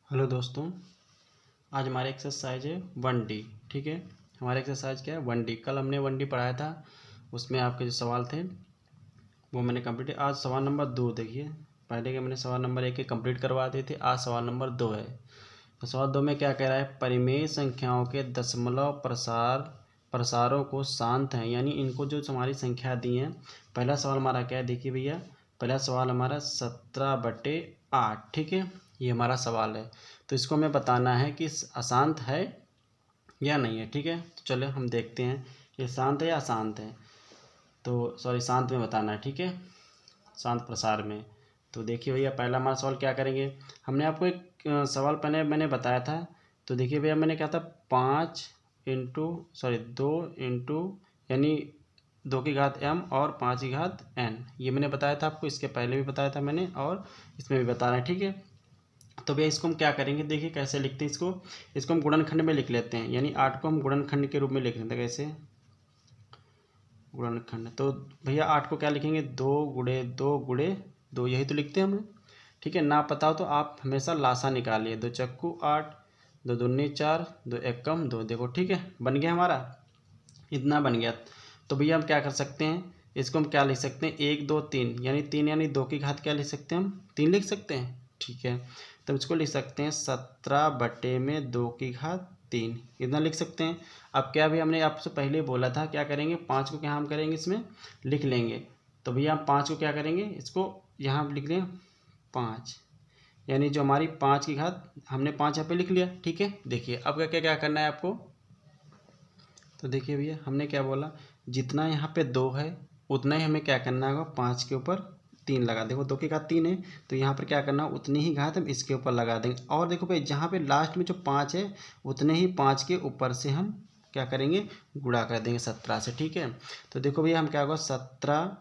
Hello दोस्तों, आज हमारी एक्सरसाइज है 1D। ठीक है, हमारी एक्सरसाइज क्या है 1D। कल हमने 1D पढ़ाया था, उसमें आपके जो सवाल थे वो मैंने कंप्लीट। आज सवाल नंबर 2 देखिए। पहले के मैंने सवाल नंबर 1 कंप्लीट करवा दिए थे, आज सवाल नंबर 2 है। तो सवाल 2 में क्या कह रहा है, परिमेय संख्याओं के दशमलव प्रसारों को शांत है, यानी इनको जो हमारी संख्या दी है। पहला सवाल हमारा क्या है, देखिए भैया, पहला सवाल हमारा 17/8। ठीक है, ये हमारा सवाल है। तो इसको हमें बताना है कि अशांत है या नहीं है। ठीक है, तो चलो हम देखते हैं ये शांत है या अशांत है। तो सॉरी, शांत में बताना है। ठीक है, शांत प्रसार में। तो देखिए भैया, पहला हमारा सवाल क्या करेंगे। हमने आपको एक सवाल पहले मैंने बताया था। तो देखिए भैया, मैंने क्या था 2 इंटू यानी 2 की घात m और 5 की घात n, ये मैंने बताया था आपको। इसके पहले भी बताया था मैंने, और इसमें भी बता रहे हैं। ठीक है, तो भैया इसको हम क्या करेंगे, देखिए कैसे लिखते हैं इसको हम गुणनखंड में लिख लेते हैं। यानी 8 को हम गुणनखंड के रूप में लिख लेते हैं। कैसे गुणनखंड, तो भैया 8 को क्या लिखेंगे, 2 यही तो लिखते हैं हम। ठीक है, ना पता हो तो आप हमेशा लासा निकालिए। 2 चक्कू 8, 2 दूनी 4, 2 एकम 2। देखो ठीक है, बन गया हमारा, इतना बन गया। तो भैया हम क्या कर सकते हैं, इसको हम क्या लिख सकते हैं, 1 2 3, यानी 3 यानी 2 की घात क्या लिख सकते हैं हम, 3 लिख सकते हैं। ठीक है, तो इसको लिख सकते हैं 17/2 की घात 3, इतना लिख सकते हैं। अब क्या भी हमने आपसे पहले बोला था, क्या करेंगे, 5 को क्या हम करेंगे, इसमें लिख लेंगे। तो भैया हम 5 को क्या करेंगे, इसको यहाँ लिख लें 5, यानी जो हमारी 5 की घात, हमने 5 यहाँ पे लिख लिया। ठीक है, देखिए अब क्या क्या करना है आपको। तो देखिए भैया, हमने क्या बोला, जितना यहाँ पे 2 है उतना ही हमें क्या करना होगा, 5 के ऊपर 3 लगा। देखो 2 की घात 3 है, तो यहाँ पर क्या करना है, उतनी ही घात हम इसके ऊपर लगा देंगे। और देखो भाई, जहाँ पे लास्ट में जो 5 है, उतने ही 5 के ऊपर से हम क्या करेंगे, गुणा कर देंगे 17 से। ठीक है, तो देखो भैया, हम क्या होगा 17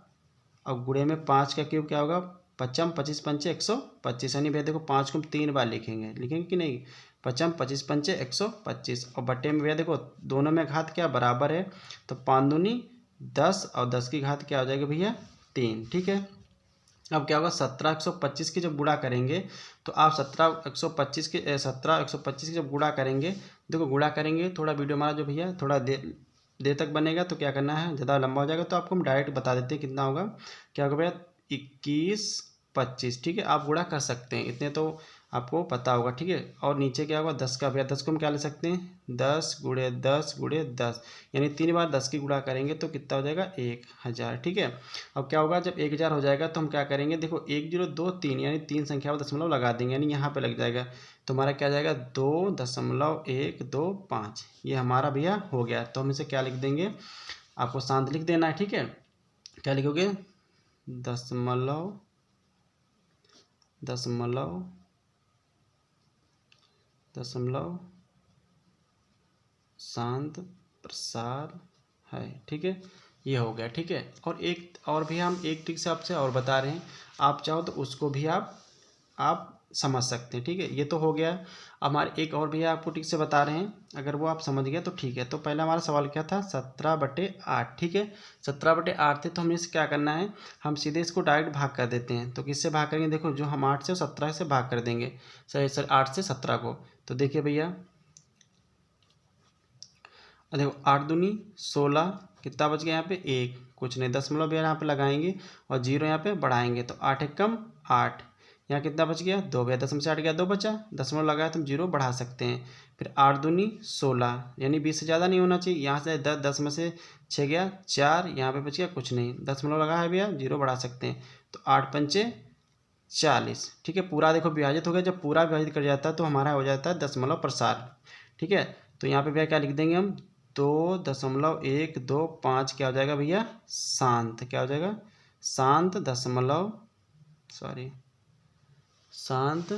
और गुणे में 5 का क्यूब क्या होगा, 55 25 पंचे 125। यानी भैया देखो, 5 को हम 3 बार लिखेंगे कि नहीं, 55 25 पंचे 125। और बटे में भैया देखो, दोनों में घात क्या बराबर है, तो 5 दूनी 10 और 10 की घात क्या हो जाएगी भैया 3। ठीक है, अब क्या होगा, 17 125 की जब गुणा करेंगे, तो आप 17 125 की जब गुणा करेंगे, देखो गुणा करेंगे, थोड़ा वीडियो हमारा जो भैया थोड़ा देर तक बनेगा, तो क्या करना है, ज़्यादा लंबा हो जाएगा, तो आपको हम डायरेक्ट बता देते हैं कितना होगा। क्या होगा भैया, 21 25। ठीक है, आप गुणा कर सकते हैं, इतने तो आपको पता होगा। ठीक है, और नीचे क्या होगा 10 का, भैया 10 को हम क्या ले सकते हैं, 10 × 10 × 10, यानी 3 बार 10 की गुणा करेंगे तो कितना हो जाएगा, 1000। ठीक है, अब क्या होगा, जब 1000 हो जाएगा तो हम क्या करेंगे, देखो 1 0 2 3, यानी 3 संख्या में दशमलव लगा देंगे, यानी यहाँ पे लग जाएगा। तो हमारा क्या जाएगा, 2.125, ये हमारा भैया हो गया। तो हम इसे क्या लिख देंगे, आपको शांत लिख देना है। ठीक है, क्या लिखोगे, दशमलव दशमलव दशमलव शांत प्रसार है। ठीक है, ये हो गया। ठीक है, और एक और भी हम एक ट्रिक से आपसे और बता रहे हैं, आप चाहो तो उसको भी आप समझ सकते हैं। ठीक है, ये तो हो गया। हमारे एक और भी आपको ट्रिक से बता रहे हैं, अगर वो आप समझ गए तो ठीक है। तो पहला हमारा सवाल क्या था, 17/8। ठीक है, 17/8 थे, तो हमें इसे क्या करना है, हम सीधे इसको डायरेक्ट भाग कर देते हैं। तो किससे भाग करेंगे, देखो जो हम 8 से 17 से भाग कर देंगे, सर 8 से 17 को। तो देखिए भैया, देखो 8 दूनी 16, कितना बच गया यहाँ पे, 1, कुछ नहीं, दशमलव भी यहाँ पे लगाएंगे और 0 यहाँ पे बढ़ाएंगे, तो 8 एकम 8, यहाँ कितना बच गया, 2 भैया, दशम से 8 गया, 2 बचा, दशमलव लगाया तो हम 0 बढ़ा सकते हैं। फिर 8 दूनी 16, यानी 20 से ज़्यादा नहीं होना चाहिए, यहाँ से 10 में से 6 गया 4, यहाँ पे बच गया कुछ नहीं, दशमलव लगा है भैया, 0 बढ़ा सकते हैं। तो 8 पंचे 40। ठीक है, पूरा देखो विभाजित हो गया, जब पूरा विभाजित कर जाता है तो हमारा हो जाता है दशमलव प्रसार। ठीक है, तो यहाँ पे भैया क्या लिख देंगे हम, 2.125 क्या हो जाएगा भैया, शांत, क्या हो जाएगा, शांत दशमलव, सॉरी शांत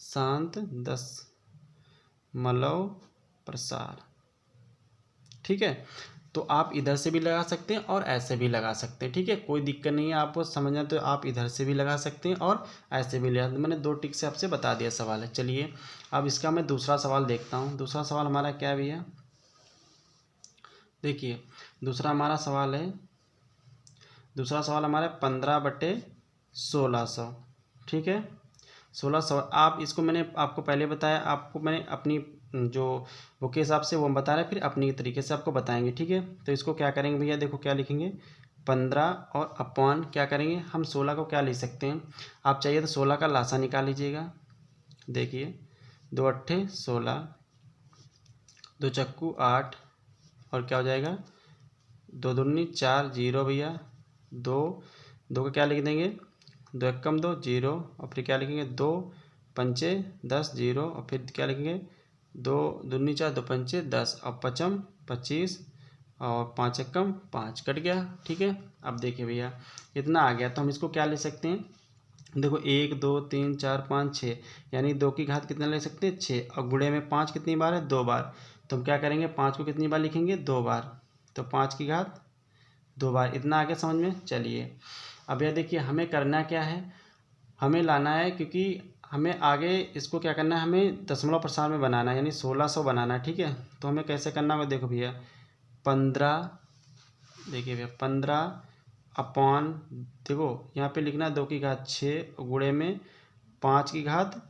शांत दशमलव प्रसार। ठीक है, तो आप इधर से भी लगा सकते हैं और ऐसे भी लगा सकते हैं। ठीक है, कोई दिक्कत नहीं है, आपको समझना तो आप इधर से भी लगा सकते हैं और ऐसे भी लगा। मैंने 2 टिक से आपसे बता दिया सवाल है। चलिए अब इसका मैं दूसरा सवाल देखता हूँ। दूसरा सवाल हमारा क्या है भैया, देखिए दूसरा हमारा सवाल है, दूसरा सवाल हमारा 15/1600। ठीक है, 1600। आप इसको मैंने आपको पहले बताया, आपको मैंने अपनी जो बुक के हिसाब से वो हम बता रहे हैं, फिर अपनी तरीके से आपको बताएंगे, ठीक है। तो इसको क्या करेंगे भैया, देखो क्या लिखेंगे 15 और अपॉन क्या करेंगे हम 16 को क्या लिख सकते हैं, आप चाहिए तो 16 का लासा निकाल लीजिएगा। देखिए 2 अट्ठे 16, 2 चक्कू 8 और क्या हो जाएगा 2 दूनी 4, जीरो भैया 2 का क्या लिख देंगे 2 एकम 2 जीरो, और फिर क्या लिखेंगे 2 पंचे 10 जीरो, और फिर क्या लिखेंगे 2 दूनी 4, 2 पंचे 10 और पचम 25 और 5 एकम 5, कट गया, ठीक है। अब देखिए भैया इतना आ गया, तो हम इसको क्या ले सकते हैं, देखो 1 2 3 4 5 6, यानी 2 की घात कितना ले सकते हैं 6, और गुणे में 5 कितनी बार है 2 बार, तो हम क्या करेंगे 5 को कितनी बार लिखेंगे 2 बार, तो 5 की घात 2 बार। इतना आगे समझ में। चलिए अब यह देखिए हमें करना क्या है, हमें लाना है, क्योंकि हमें आगे इसको क्या करना है, हमें दशमलव प्रसार में बनाना है, यानी 1600 बनाना है, ठीक है। तो हमें कैसे करना होगा, देखो भैया 15, देखिए भैया 15 अपॉन, देखो यहाँ पे लिखना है 2 की घात 6 गुणे में 5 की घात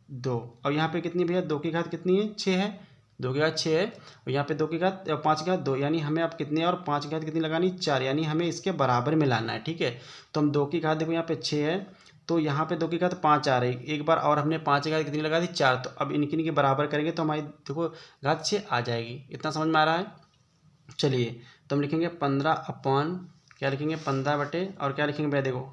2, और यहाँ पे कितनी भैया 2 की घात कितनी है 6 है, 2 की घात 6 है, और यहाँ पे 2 की घात 5 की घात 2, यानी हमें अब कितनी और 5 की घात कितनी लगानी 4, यानी हमें इसके बराबर में लाना है, ठीक है। तो हम 2 की घात देखो यहाँ पे 6 है, तो यहाँ पे 2 की घात 5 आ रही, एक बार और हमने 5 की घात कितनी लगा दी 4, तो अब इनके बराबर करेंगे तो हमारी देखो घात 6 आ जाएगी। इतना समझ में आ रहा है। चलिए तो हम लिखेंगे 15 अपॉन क्या लिखेंगे 15 बटे और क्या लिखेंगे भैया देखो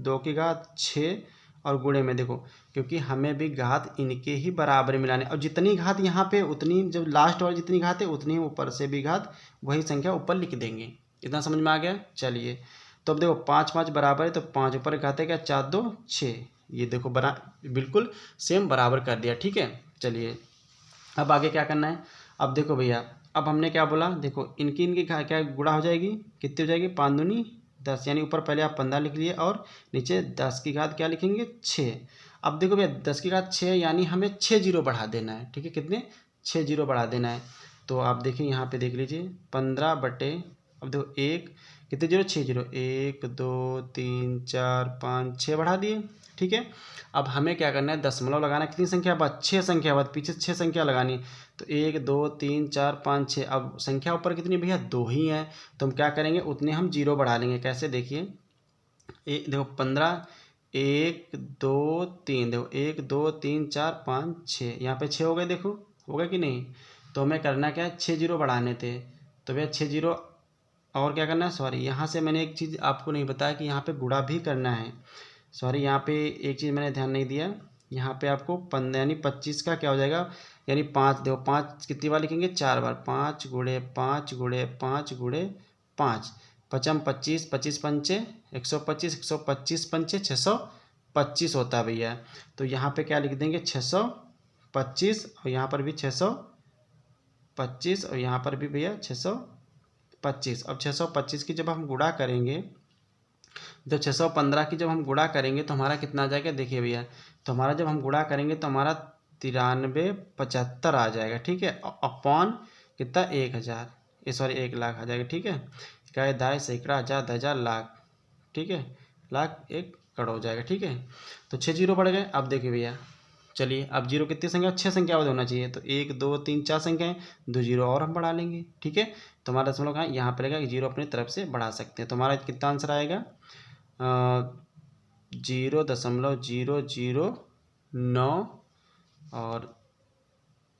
2 की घात 6 और गुणे में, देखो क्योंकि हमें भी घात इनके ही बराबर मिलाने, और जितनी घात यहाँ पे उतनी, जब लास्ट और जितनी घात है उतनी ऊपर से भी घात वही संख्या ऊपर लिख देंगे। इतना समझ में आ गया। चलिए तो अब देखो 5 5 बराबर है, तो 5 ऊपर घात है क्या 4 2 6, ये देखो बिल्कुल सेम बराबर कर दिया, ठीक है। चलिए अब आगे क्या करना है, अब देखो भैया अब हमने क्या बोला, देखो इनकी क्या गुणा हो जाएगी, कितनी हो जाएगी 5 दूनी 10, यानी ऊपर पहले आप 15 लिख लिए और नीचे 10 की घात क्या लिखेंगे 6। अब देखो भैया 10 की घात 6, यानी हमें 6 जीरो बढ़ा देना है, ठीक है, कितने 6 जीरो बढ़ा देना है। तो आप देखिए यहाँ पे देख लीजिए 15 बटे, अब देखो एक कितने जीरो 6 जीरो, 1 2 3 4 5 6 बढ़ा दिए, ठीक है। अब हमें क्या करना है दशमलव लगाना है, कितनी संख्या बाद 6 संख्या बाद, पीछे 6 संख्या लगानी, तो 1 2 3 4 5 6, अब संख्या ऊपर कितनी भैया 2 ही है, तो हम क्या करेंगे उतने हम जीरो बढ़ा लेंगे। कैसे देखिए देखो 15 1 2 3, देखो 1 2 3 4 5 6, यहाँ पे 6 हो गए, देखो हो गए कि नहीं। तो हमें करना क्या है 6 जीरो बढ़ाने थे, तो भैया 6 जीरो और क्या करना है, सॉरी यहाँ से मैंने एक चीज़ आपको नहीं बताया कि यहाँ पे गुणा भी करना है, सॉरी यहाँ पे एक चीज़ मैंने ध्यान नहीं दिया, यहाँ पे आपको 15 यानी 25 का क्या हो जाएगा, यानी 5, देखो 5 कितनी बार लिखेंगे 4 बार, 5 गुणे 5 गुणे 5 गुणे 5, पचम 25, 25 पंचे 125, 125 पंचे 625 होता है भैया। तो यहाँ पे क्या लिख देंगे 625, और यहाँ पर भी 625, और यहाँ पर भी भैया 625। अब 625 की जब हम गुणा करेंगे, जब 615 की जब हम गुणा करेंगे तो हमारा कितना आ जाएगा, देखिए भैया तो हमारा जब हम गुणा करेंगे तो हमारा 9375 आ जाएगा, ठीक है, अपॉन कितना 1000, ये सॉरी 1 लाख आ जाएगा, ठीक है। क्या है दाई सैकड़ा हज़ार 1000 लाख, ठीक है, लाख 1 करोड़ हो जाएगा, ठीक है। तो 6 जीरो बढ़ गए। अब देखिए भैया चलिए अब जीरो कितनी संख्या 6 संख्या होना चाहिए, तो 1 2 3 4 संख्याएं, 2 जीरो और हम बढ़ा लेंगे, ठीक है। तो हमारा दशमलव कहाँ यहाँ पर रहेगा, जीरो अपनी तरफ से बढ़ा सकते हैं। तो हमारा कितना आंसर आएगा 0.009 और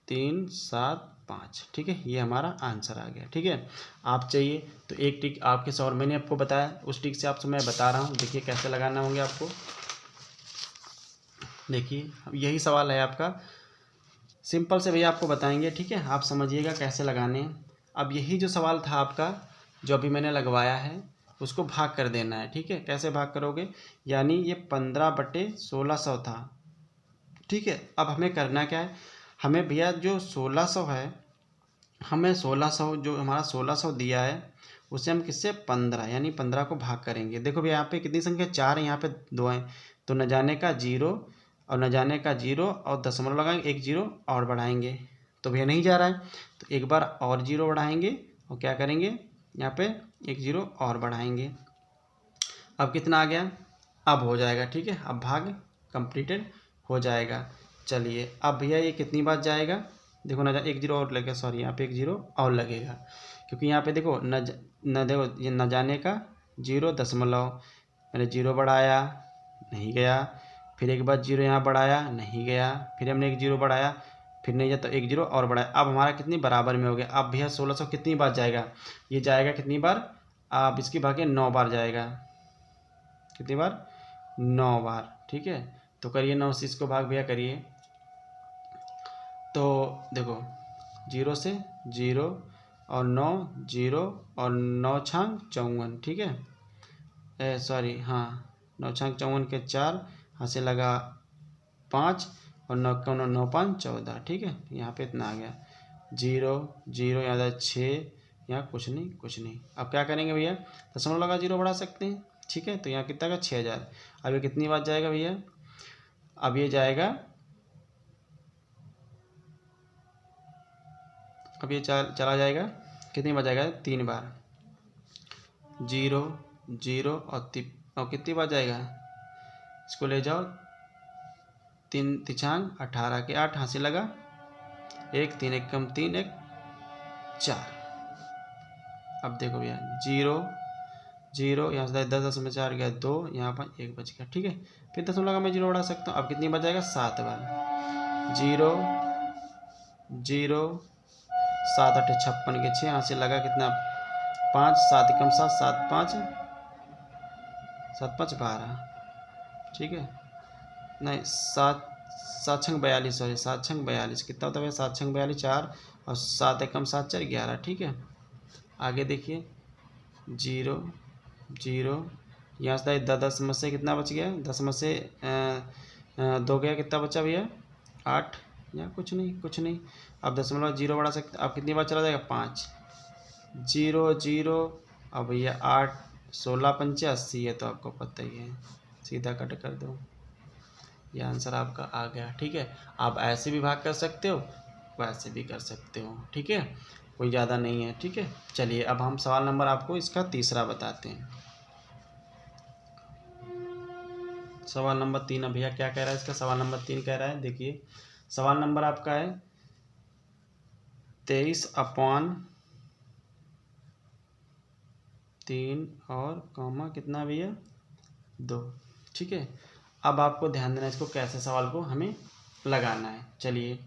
375, ठीक है, ये हमारा आंसर आ गया, ठीक है। आप चाहिए तो एक ट्रिक आपके सर मैंने आपको बताया, उस ट्रिक से आपसे मैं बता रहा हूँ, देखिए कैसे लगाना होंगे आपको। देखिए यही सवाल है आपका, सिंपल से भैया आपको बताएंगे, ठीक है, आप समझिएगा कैसे लगाने हैं। अब यही जो सवाल था आपका जो अभी मैंने लगवाया है उसको भाग कर देना है, ठीक है। कैसे भाग करोगे, यानी ये 15 बटे 1600 था, ठीक है। अब हमें करना क्या है, हमें भैया जो 1600 है, हमें 1600 जो हमारा 1600 दिया है उसे हम किससे 15, यानी 15 को भाग करेंगे। देखो भैया यहाँ पे कितनी संख्या 4 है, यहाँ पे 2 है, तो न जाने का 0 और न जाने का 0 और दशमलव लगाएंगे, 1 0 और बढ़ाएंगे, तो भैया नहीं जा रहा है, तो एक बार और 0 बढ़ाएंगे और क्या करेंगे यहाँ पे 1 0 और बढ़ाएंगे। अब कितना आ गया, अब हो जाएगा, ठीक है। अब भाग कंप्लीटेड हो जाएगा। चलिए अब भैया ये कितनी बार जाएगा, देखो न एक जीरो और लगेगा, सॉरी यहाँ पे एक जीरो और लगेगा, क्योंकि यहाँ पे देखो देखो ये न जाने का 0., मैंने जीरो बढ़ाया नहीं गया, फिर एक बार जीरो यहाँ बढ़ाया नहीं गया, फिर हमने एक जीरो बढ़ाया फिर नहीं गया, तो एक जीरो और बढ़ाया। अब हमारा कितनी बराबर में हो गया। अब भैया 1600 कितनी बार जाएगा, ये जाएगा कितनी बार, आप इसकी भागे 9 बार जाएगा। कितनी बार, 9 बार। ठीक है, तो करिए 9 से इसको भाग भैया करिए, तो देखो 0 से 0 और 9 0 और 9 छांग 54। ठीक है, सॉरी हाँ 9 छांग 54 के 4, यहाँ से लगा 5 और 9 का 9 5 14। ठीक है, यहाँ पे इतना आ गया 0 0, यहाँ था 6, यहाँ कुछ नहीं। अब क्या करेंगे भैया, दशमलव लगा 0 बढ़ा सकते हैं। ठीक है, तो यहाँ कितना का 6000। अब ये कितनी बार जाएगा भैया, अब ये जाएगा, अब ये चला जाएगा कितनी बार जाएगा, 3 बार। 0 0 और कितनी बार जाएगा, इसको ले जाओ 3 तिछांग 18 के 8, हाँ से लगा 1 3 1 कम 3 1 4। अब देखो भैया 0 0, यहाँ से 10.4 गया 2, यहाँ पर 1 बच गया। ठीक है, फिर दशमलव का मैं 0 बढ़ा सकता हूँ। अब कितनी बार जाएगा, 7 बार। 0 0 7 8 56 के 6, यहाँ से लगा कितना 5 7 कम 7 7 5 7 5 12। ठीक है, नहीं 7 7 6 42, सॉरी 7 6 42 कितना होता है, 7 6 42 4 और 7 1 कम 7 4 11। ठीक है, आगे देखिए 0 0, यहाँ से 10 में से कितना बच गया, 10 में से 2 गया, कितना बचा भैया 8, या कुछ नहीं। अब दशमलव 0 बढ़ा सकते, अब कितनी बार चला जाएगा 5 0 0। अब भैया 8 16 5 80 है, तो आपको पता ही है, सीधा कट कर दो, ये आंसर आपका आ गया। ठीक है, आप ऐसे भी भाग कर सकते हो, वैसे भी कर सकते हो। ठीक है, कोई ज़्यादा नहीं है। ठीक है, चलिए अब हम सवाल नंबर आपको इसका तीसरा बताते हैं। सवाल नंबर 3, अब भैया क्या कह रहा है इसका, सवाल नंबर 3 कह रहा है, देखिए सवाल नंबर आपका है 23/3 और कॉमा कितना भैया 2। ठीक है, अब आपको ध्यान देना इसको कैसे सवाल को हमें लगाना है। चलिए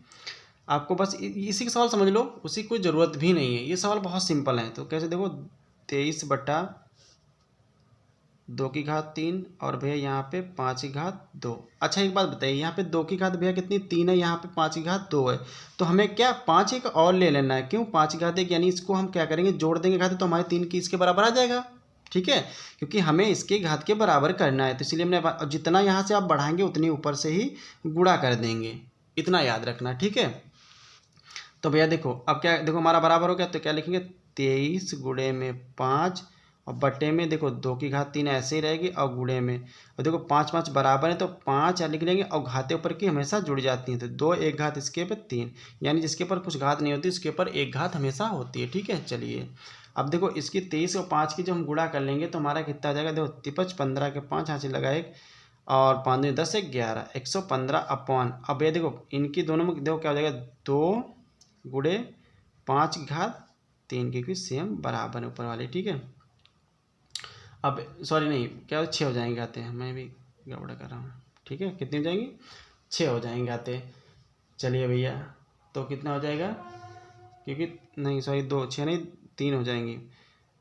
आपको बस इसी का सवाल समझ लो, उसी कोई ज़रूरत भी नहीं है, ये सवाल बहुत सिंपल है। तो कैसे देखो 23/2 और भैया यहाँ पे 5/2। अच्छा एक बात बताइए, यहाँ पे 2 की घात भैया कितनी 3 है, यहाँ पे 5/2 है, तो हमें क्या 5 एक और ले लेना है। क्यों 5/1, यानी इसको हम क्या करेंगे जोड़ देंगे घात, तो हमारे 3 की इसके बराबर आ जाएगा। ठीक है, क्योंकि हमें इसके घात के बराबर करना है, तो इसलिए हमने जितना यहाँ से आप बढ़ाएंगे उतनी ऊपर से ही गुणा कर देंगे, इतना याद रखना। ठीक है, तो भैया देखो अब क्या, देखो हमारा बराबर हो गया, तो क्या लिखेंगे 23 गुणे में 5 और बटे में देखो 2 की घात 3 ऐसे ही रहेगी, और गुणे में, और देखो 5 5 बराबर है, तो 5 लिख लेंगे, और घाते ऊपर की हमेशा जुड़ जाती हैं, तो 2 एक घात इसके ऊपर 3, यानी जिसके ऊपर कुछ घात नहीं होती उसके ऊपर एक घात हमेशा होती है। ठीक है, चलिए अब देखो इसकी 23 और 5 की जब हम गुणा कर लेंगे तो हमारा कितना आ जाएगा, देखो 53 15 के 5, यहाँ से लगा 1 और 5 दूनी 10 11 115 अपॉन, अब ये देखो इनकी दोनों में देखो क्या हो जाएगा 2 गुणे 5/3, क्योंकि सेम बराबर ऊपर वाले। ठीक है, अब सॉरी नहीं क्या 6 हो जाएंगे आते हैं, मैं भी गड़बड़ कर रहा हूँ। ठीक है, कितने हो जाएंगे 6 हो जाएंगे आते। चलिए भैया तो कितना हो जाएगा, क्योंकि नहीं सॉरी 2 6 नहीं 3 हो जाएंगी,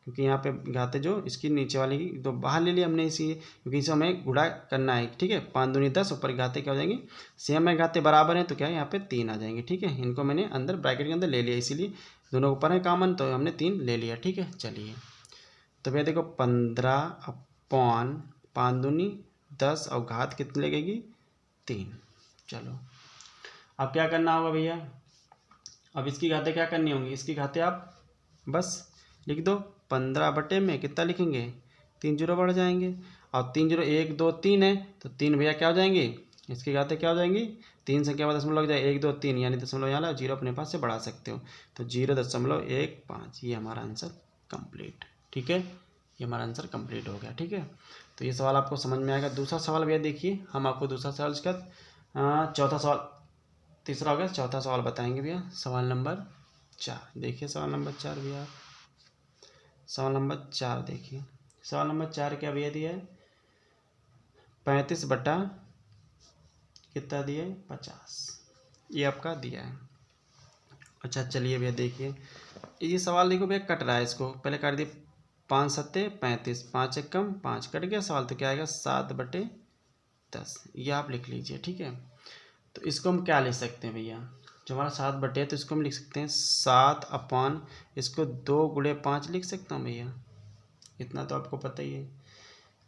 क्योंकि यहाँ पे घाते जो इसकी नीचे वाली की तो बाहर ले लिया हमने इसी, क्योंकि इसे हमें गुणा करना है। ठीक है, 5 दूनी 10 ऊपर घाते क्या हो जाएंगे सेम है, घाते बराबर हैं, तो क्या है यहाँ पे 3 आ जाएंगे। ठीक है, इनको मैंने अंदर ब्रैकेट के अंदर ले लिया, इसीलिए दोनों ऊपर है कॉमन, तो हमने 3 ले लिया। ठीक है, चलिए तो भैया देखो 15 अपॉन 5 दूनी 10 और घात कितनी लगेगी 3। चलो अब क्या करना होगा भैया, अब इसकी घातें क्या करनी होंगी, इसकी घातें आप बस लिख दो, 15 बटे में कितना लिखेंगे 3 जीरो बढ़ जाएंगे, और 3 जीरो 1 2 3 है, तो 3 भैया क्या हो जाएंगे, इसकी घातें क्या हो जाएंगी 3 संख्या में दशमलव लग जाए 1 2 3, यानी दशमलव यहाँ ला 0 अपने पास से बढ़ा सकते हो, तो 0.15, ये हमारा आंसर कंप्लीट। ठीक है, ये हमारा आंसर कंप्लीट हो गया। ठीक है, तो ये सवाल आपको समझ में आएगा। दूसरा सवाल भैया देखिए, हम आपको दूसरा सवाल इसका चौथा सवाल, तीसरा हो गया, चौथा सवाल बताएंगे भैया। सवाल नंबर 4 देखिए, सवाल नंबर 4 भैया, सवाल नंबर 4 देखिए। सवाल नंबर 4 क्या भैया दिया है, 35 बटा कितना दिया है, 50, ये आपका दिया है। अच्छा चलिए भैया देखिए, ये सवाल देखो भैया कट रहा है, इसको पहले काट दिए, 5 सत्ते 35, 5 एक कम 5, कट गया सवाल, तो क्या आएगा 7/10, ये आप लिख लीजिए, ठीक है। तो इसको हम क्या लिख सकते हैं भैया, जो हमारा 7/, तो इसको हम लिख सकते हैं 7 इसको 2 × 5 लिख सकता हूँ भैया, इतना तो आपको पता ही है।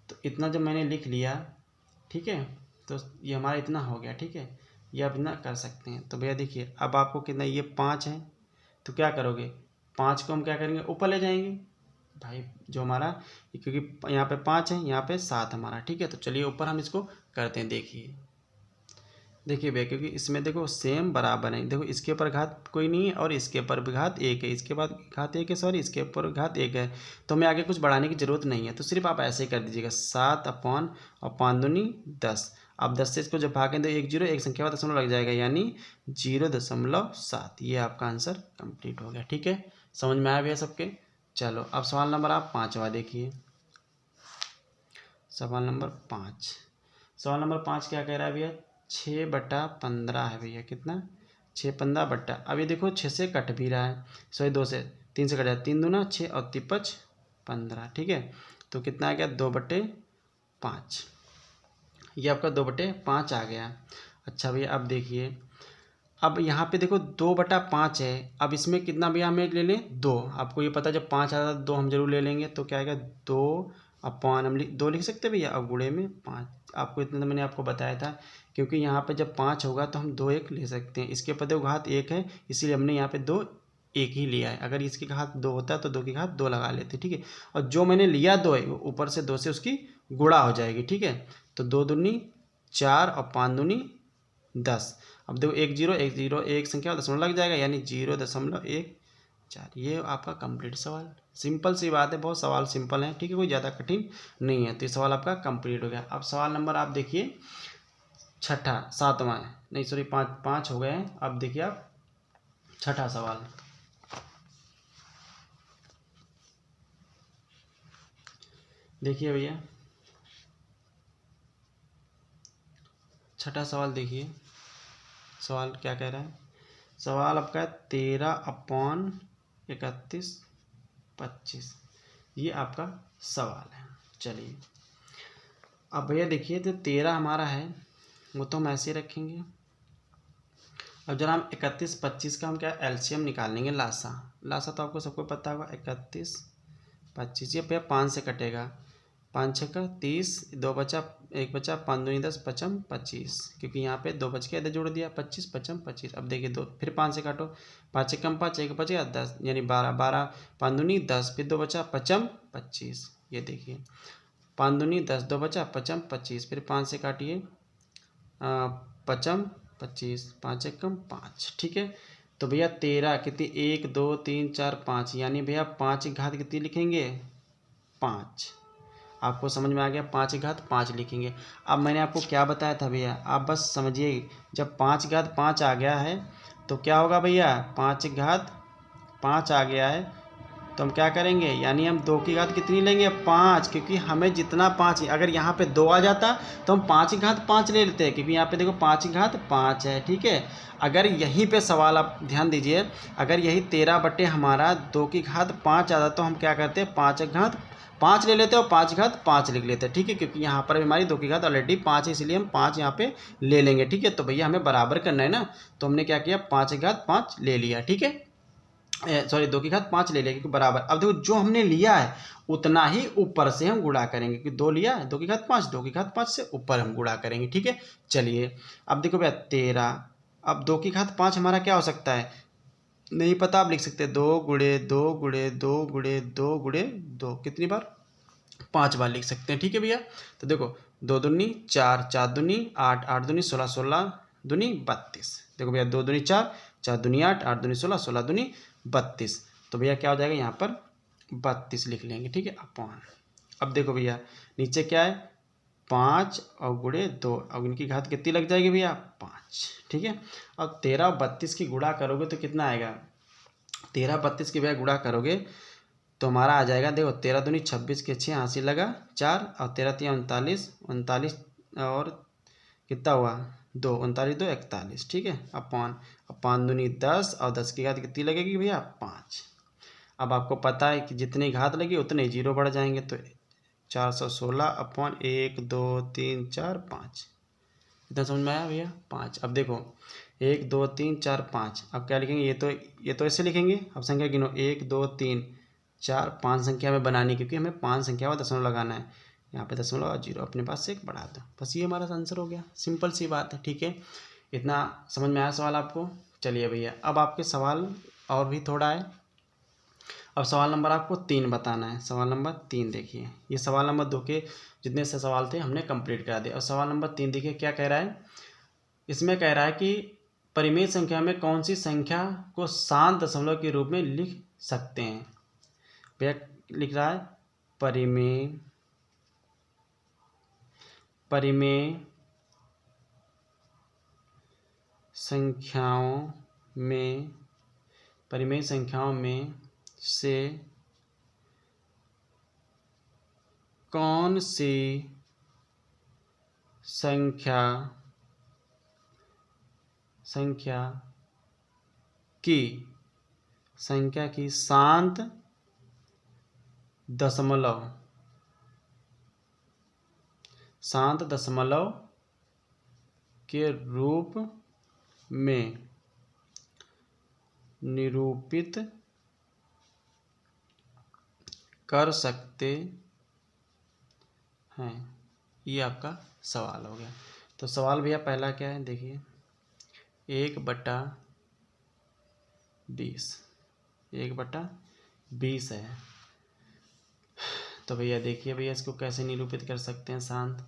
तो इतना जब मैंने लिख लिया, ठीक है, तो ये हमारा इतना हो गया, ठीक है, ये आप इतना कर सकते हैं। तो भैया देखिए, अब आपको कितना, ये 5 है, तो क्या करोगे, 5 को हम क्या करेंगे, ऊपर ले जाएंगे भाई, जो हमारा, क्योंकि यहाँ पे 5 है, यहाँ पे 7 हमारा, ठीक है। तो चलिए ऊपर हम इसको करते हैं, देखिए भैया, क्योंकि इसमें देखो सेम बराबर है, देखो इसके ऊपर घात कोई नहीं है और इसके ऊपर भी घात 1 है, इसके बाद घात 1 है, सॉरी इसके ऊपर घात 1 है, तो हमें आगे कुछ बढ़ाने की जरूरत नहीं है, तो सिर्फ आप ऐसे ही कर दीजिएगा, 7/5 अब 10 से इसको जब भागें तो 1 0 एक संख्या का दशमलव लग जाएगा, यानी 0.7, ये आपका आंसर कंप्लीट हो गया, ठीक है। समझ में आया भैया सबके। चलो अब सवाल नंबर आप 5वां देखिए, सवाल नंबर 5, सवाल नंबर 5 क्या कह रहा है भैया, 6/15 है भैया, कितना 6×15 बट्टा, अब ये देखो 6 से कट भी रहा है, सॉरी 2 से 3 से कट जाए, 3 दूना 6 और 3 5 15, ठीक है। तो कितना आ गया 2/5, ये आपका 2/5 आ गया। अच्छा भैया अब देखिए, अब यहाँ पे देखो 2/5 है, अब इसमें कितना भैया हमें ले लें 2, आपको ये पता जब 5 आता है 2 हम जरूर ले लेंगे, तो क्या आएगा 2 हम 2 लिख सकते हैं भैया, अब गुणे में 5, आपको इतना तो मैंने आपको बताया था, क्योंकि यहाँ पे जब 5 होगा तो हम 2 1 ले सकते हैं, इसके ऊपर देखो घात 1 है, इसीलिए हमने यहाँ पे 2 1 ही लिया है, अगर इसकी घात 2 होता है तो 2 की घात 2 लगा लेते, ठीक है। और जो मैंने लिया 2 है, ऊपर से 2 से उसकी गुणा हो जाएगी, ठीक है। तो 2 दूनी 4 और 5 दूनी 10, अब देखो 1 0 1 0 एक संख्या दशमलव लग जाएगा, यानी 0.14, ये आपका कंप्लीट सवाल, सिंपल सी बात है, बहुत सवाल सिंपल है, ठीक है, कोई ज़्यादा कठिन नहीं है। तो ये सवाल आपका कंप्लीट हो गया। अब सवाल नंबर आप देखिए 7वां है, नहीं सॉरी 5 हो गए हैं, अब देखिए आप 6ठा सवाल, देखिए भैया 6ठा सवाल देखिए, सवाल क्या कह रहा है, सवाल आपका 13/31/25, ये आपका सवाल है। चलिए अब भैया देखिए, तो 13 हमारा है, वो तो हम ऐसे ही रखेंगे। अब जरा हम 31/25 का हम क्या एलसीएम निकालेंगे, लासा तो आपको सबको पता होगा, 31/25, ये भैया 5 से कटेगा, 5 6 का 30, 2 बचा 1 बचा, 5 दूनी 10, 5 25, क्योंकि यहाँ पे 2 बच के इधर जोड़ दिया, 25 5 25। अब देखिए 2 फिर 5 से काटो, 5 1 5 1 बच गया 10, यानी 12 12, 5 दूनी 10, फिर 2 बचा 5 25, ये देखिए 5 दूनी 10, 2 बचा 5 25, फिर 5 से काटिए 5 25, 5 1 5, ठीक है। तो भैया 13 कितनी 1 2 3 4 5, यानी भैया 5 की घात कितनी लिखेंगे 5, आपको समझ में आ गया, 5 की घात 5 लिखेंगे। अब मैंने आपको क्या बताया था भैया, आप बस समझिए, जब 5 की घात 5 आ गया है तो क्या होगा भैया, 5 की घात 5 आ गया है तो हम क्या करेंगे, यानी हम 2 की घात कितनी लेंगे 5, क्योंकि हमें जितना 5, अगर यहाँ पे 2 आ जाता तो हम 5 की घात 5 ले लेते हैं, क्योंकि यहाँ पे देखो 5 की घात 5 है, ठीक है। अगर यहीं पे सवाल आप ध्यान दीजिए, अगर यही 13 बटे हमारा 2 की घात 5 आता तो हम क्या करते हैं 5 की घात 5 ले लेते हैं और 5 की घात 5 लिख लेते हैं, ठीक है, क्योंकि यहाँ पर हमारी 2 की घात ऑलरेडी 5 है, इसलिए हम 5 यहाँ पे ले लेंगे, ठीक है। तो भैया हमें बराबर करना है ना, तो हमने क्या किया 5 की घात 5 ले लिया, ठीक है, सॉरी 2 की घात 5 ले लिया, क्योंकि बराबर। अब देखो जो हमने लिया है उतना ही ऊपर से हम गुणा करेंगे, क्योंकि 2 लिया है, 2 की घात 5, 2 की घात 5 से ऊपर हम गुणा करेंगे, ठीक है। चलिए अब देखो भैया 13, अब 2 की घात 5 हमारा क्या हो सकता है, नहीं पता, आप लिख सकते हैं 2 गुणे 2 गुणे 2 गुणे 2 गुणे 2, कितनी बार 5 बार लिख सकते हैं, ठीक है भैया। तो देखो 2 दूनी 4, 4 दूनी 8, 8 दूनी 16, 16 दूनी 32, देखो भैया 2 दूनी 4, 4 दूनी 8, 8 दूनी 16, 16 दूनी 32, तो भैया क्या हो जाएगा यहाँ पर 32 लिख लेंगे, ठीक है, अपॉन। अब देखो भैया नीचे क्या है 5 और गुणे 2, अब इनकी घात कितनी लग जाएगी भैया 5, ठीक है। अब 13 और 32 की गुणा करोगे तो कितना आएगा, 13 32 की भैया गुणा करोगे तो हमारा आ जाएगा, देखो 13 दूनी 26 के 6 80 लगा 4 और 13 3 39 39 और कितना हुआ 2 39 2 41, ठीक है। अब 5 दूनी 10 और 10 की घात कितनी लगेगी भैया 5। अब आपको पता है कि जितनी घात लगी उतने जीरो बढ़ जाएंगे, तो 416 अपॉन 1 2 3 4 5, इतना समझ में आया भैया 5। अब देखो 1 2 3 4 5, अब क्या लिखेंगे, ये तो ऐसे लिखेंगे। अब संख्या गिनो 1 2 3 4 5 संख्या में बनानी, क्योंकि हमें 5 संख्या में दशमलव लगाना है। यहाँ पे दशमलव और जीरो अपने पास से एक बढ़ा दो, बस ये हमारा आंसर हो गया। सिंपल सी बात है, ठीक है। इतना समझ में आया सवाल आपको। चलिए भैया अब आपके सवाल और भी थोड़ा है। अब सवाल नंबर आपको 3 बताना है। सवाल नंबर 3 देखिए, ये सवाल नंबर 2 के जितने से सवाल थे हमने कंप्लीट करा दिया। और सवाल नंबर 3 देखिए क्या कह रहा है। इसमें कह रहा है कि परिमेय संख्या में कौन सी संख्या को शांत दशमलव के रूप में लिख सकते हैं। भैया लिख रहा है परिमेय संख्याओं में से कौन सी संख्या की शांत दशमलव के रूप में निरूपित कर सकते हैं। ये आपका सवाल हो गया। तो सवाल भैया पहला क्या है देखिए, 1/20 है। तो भैया देखिए भैया इसको कैसे निरूपित कर सकते हैं शांत।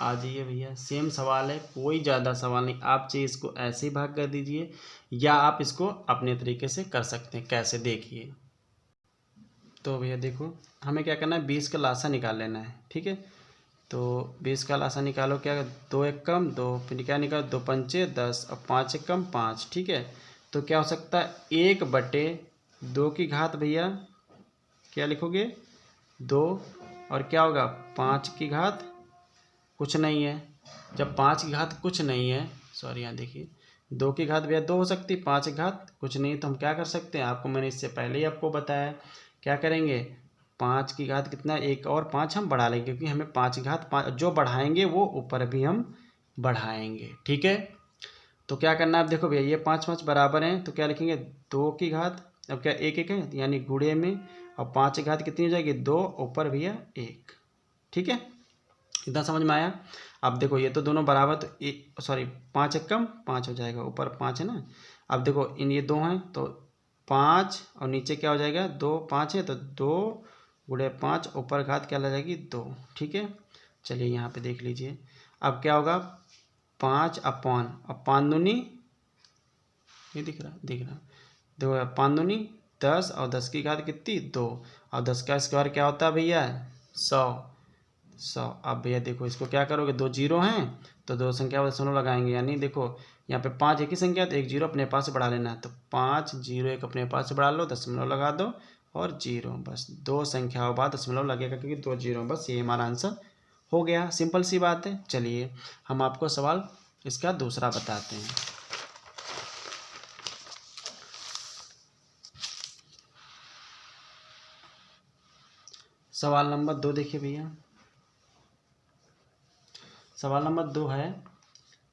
आ जाइए भैया, सेम सवाल है, कोई ज़्यादा सवाल नहीं। आप चाहिए इसको ऐसे ही भाग कर दीजिए या आप इसको अपने तरीके से कर सकते हैं। कैसे देखिए, तो भैया देखो हमें क्या करना है, 20 का लासा निकाल लेना है, ठीक है। तो 20 का लासा निकालो, क्या 2 एक कम 2, फिर क्या निकालो 2 पंचे 10 और 5 एक कम 5, ठीक है। तो क्या हो सकता है 1/2 की घात भैया क्या लिखोगे 2, और क्या होगा 5 की घात कुछ नहीं है। जब 5 की घात कुछ नहीं है, सॉरी यहाँ देखिए 2 की घात भैया 2 हो सकती है, 5 की घात कुछ नहीं, तो हम क्या कर सकते हैं, आपको मैंने इससे पहले ही आपको बताया क्या करेंगे, 5 की घात कितना 1 और 5 हम बढ़ा लेंगे, क्योंकि हमें 5 की घात 5 जो बढ़ाएंगे वो ऊपर भी हम बढ़ाएंगे, ठीक है। तो क्या करना है, आप देखो भैया ये 5 5 बराबर हैं, तो क्या लिखेंगे 2 की घात, अब क्या 1 1 है यानी गुणे में, और 5 की घात कितनी हो जाएगी 2, ऊपर भैया 1, ठीक है। इतना समझ में आया। अब देखो ये तो दोनों बराबर, तो सॉरी 5 एक कम 5 हो जाएगा, ऊपर 5 है ना। अब देखो इन ये 2 हैं तो 5 और नीचे क्या हो जाएगा 2, 5 है तो 2 गुणे 5, ऊपर घात क्या लग जाएगी 2, ठीक है। चलिए यहाँ पे देख लीजिए, अब क्या होगा 5 अपॉन, अब 5 दूनी, ये दिख रहा देखो 5 दूनी 10 और 10 की घात कितनी 2, और 10 का स्क्वायर क्या होता है भैया 100। अब भैया देखो इसको क्या करोगे, 2 जीरो हैं तो 2 संख्या दशमलव लगाएंगे, यानी देखो यहाँ पे 5 एक ही संख्या तो 1 जीरो अपने पास से बढ़ा लेना है, तो 5 0 1 अपने पास से बढ़ा लो, दशमलव लगा दो और 0, बस 2 संख्याओं बाद दशमलव लगेगा, क्योंकि 2 जीरो, बस ये हमारा आंसर हो गया। सिंपल सी बात है। चलिए हम आपको सवाल इसका दूसरा बताते हैं। सवाल नंबर 2 देखिए भैया, सवाल नंबर 2 है।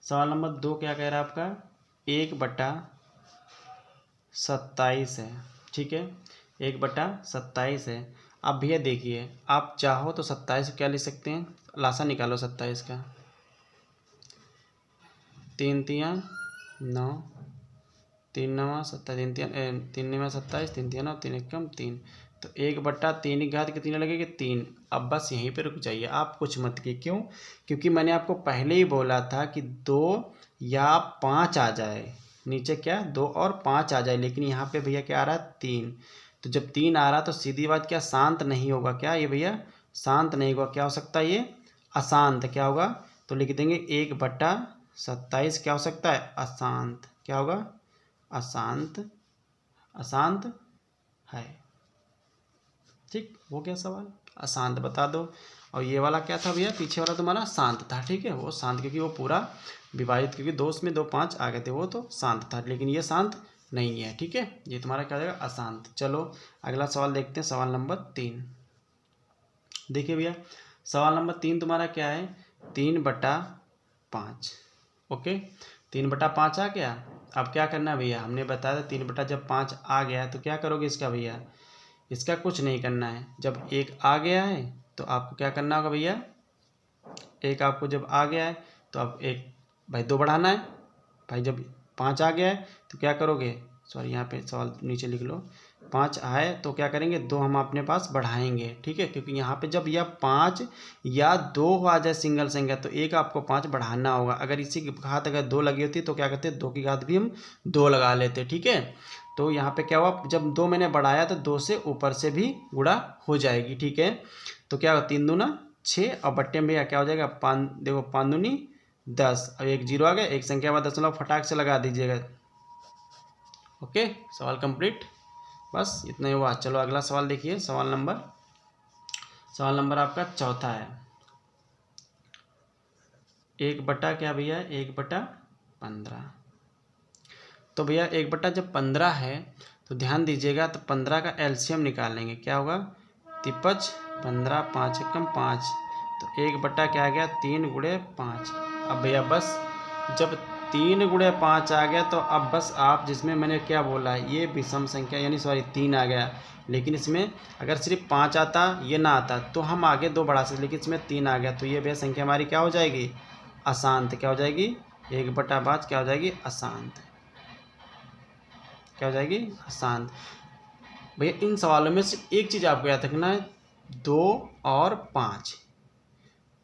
सवाल नंबर 2 क्या कह रहा है आपका 1/27 है, ठीक है 1/27 है। अब भैया देखिए आप चाहो तो 27 क्या लिख सकते हैं, लासा निकालो 27 का, 3 तिया 9, 3 9 27, 3 9 27, 3 तिया 9, 3 एक कम 3, तो 1/3 की घात कितनी लगेगी 3। अब बस यहीं पे रुक जाइए, आप कुछ मत कीजिए, क्यों, क्योंकि मैंने आपको पहले ही बोला था कि 2 या 5 आ जाए, नीचे क्या 2 और 5 आ जाए, लेकिन यहाँ पे भैया क्या आ रहा है 3। तो जब 3 आ रहा तो सीधी बात क्या शांत नहीं होगा, क्या ये भैया शांत नहीं होगा, क्या हो सकता है ये अशांत। क्या होगा तो लिख देंगे 1/27 क्या हो सकता है अशांत। क्या होगा अशांत, अशांत है। ठीक हो गया सवाल, अशांत बता दो। और ये वाला क्या था भैया, पीछे वाला तुम्हारा शांत था। ठीक है, वो शांत क्योंकि वो पूरा विभाजित, क्योंकि 2 में 2 5 आ गए थे, वो तो शांत था, लेकिन ये शांत नहीं है। ठीक है, ये तुम्हारा क्या हो जाएगा अशांत। चलो अगला सवाल देखते हैं, सवाल नंबर 3। देखिए भैया सवाल नंबर 3 तुम्हारा क्या है, 3/5। ओके 3/5 आ गया। अब क्या करना है भैया, हमने बताया था 3/5 आ गया है तो क्या करोगे इसका भैया, इसका कुछ नहीं करना है। जब 1 आ गया है तो आपको क्या करना होगा भैया, 1 आपको जब आ गया है तो आप 1 भाई 2 बढ़ाना है। भाई जब 5 आ गया है तो क्या करोगे, सॉरी यहाँ पे सवाल नीचे लिख लो, 5 आए तो क्या करेंगे 2 हम अपने पास बढ़ाएंगे। ठीक है, क्योंकि यहाँ पे जब यह 5 या 2 आ जाए सिंगल संख्या तो 1 आपको 5 बढ़ाना होगा। अगर इसी की घात अगर 2 लगी होती तो क्या करते, 2 की घात भी हम 2 लगा लेते। ठीक है, तो यहाँ पे क्या हुआ, जब 2 मैंने बढ़ाया तो 2 से ऊपर से भी गुणा हो जाएगी। ठीक है, तो क्या होगा 3 दूना 6 और बट्टे में भैया क्या हो जाएगा 5, देखो 5 दूनी 10, अब 1 0 आ गया, एक संख्या बाद दशमलव फटाक से लगा दीजिएगा। ओके सवाल कंप्लीट, बस इतना ही हुआ। चलो अगला सवाल देखिए, सवाल नंबर आपका चौथा है, 1 क्या भैया 1/15। तो भैया 1 जब 15 है तो ध्यान दीजिएगा, तो 15 का एलसीएम निकालेंगे। क्या होगा 53, 15 5 एकम 5, तो 1 क्या आ गया 3 गुणे 5। अब भैया बस जब 3 गुणे 5 आ गया तो अब बस आप जिसमें मैंने क्या बोला है, ये विषम संख्या यानी सॉरी 3 आ गया, लेकिन इसमें अगर सिर्फ 5 आता ये ना आता तो हम आगे 2 बढ़ा सकते, लेकिन इसमें 3 आ गया तो ये भैया संख्या हमारी क्या हो जाएगी अशांत। क्या हो जाएगी 1/5 क्या हो जाएगी अशांत, क्या हो जाएगी अशांत। भैया इन सवालों में से एक चीज़ आपको याद रखना है, 2 और 5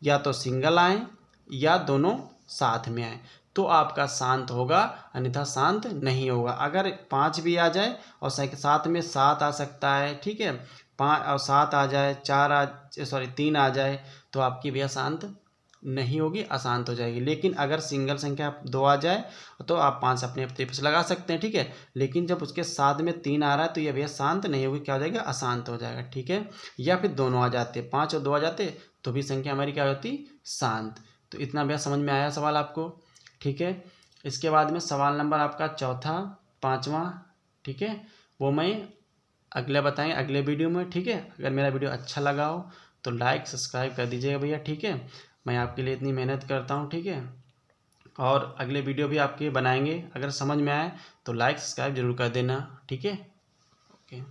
या तो सिंगल आए या दोनों साथ में आए तो आपका शांत होगा, अन्यथा शांत नहीं होगा। अगर 5 भी आ जाए और साथ में 7 आ सकता है, ठीक है 5 और 7 आ जाए, 3 आ जाए तो आपकी भैया शांत नहीं होगी, अशांत हो जाएगी। लेकिन अगर सिंगल संख्या 2 आ जाए तो आप 5 अपने तरफ से लगा सकते हैं। ठीक है, लेकिन जब उसके साथ में 3 आ रहा है तो ये भैया शांत नहीं होगी, क्या हो जाएगा अशांत हो जाएगा। ठीक है, या फिर दोनों आ जाते 5 और 2 आ जाते तो भी संख्या हमारी क्या होती शांत। तो इतना भैया समझ में आया सवाल आपको। ठीक है, इसके बाद में सवाल नंबर आपका चौथा 5वां, ठीक है वो मैं अगले बताएंगे अगले वीडियो में। ठीक है, अगर मेरा वीडियो अच्छा लगा हो तो लाइक सब्सक्राइब कर दीजिएगा भैया। ठीक है, मैं आपके लिए इतनी मेहनत करता हूँ। ठीक है, और अगले वीडियो भी आपके बनाएंगे, अगर समझ में आए तो लाइक सब्सक्राइब जरूर कर देना। ठीक है, ओके।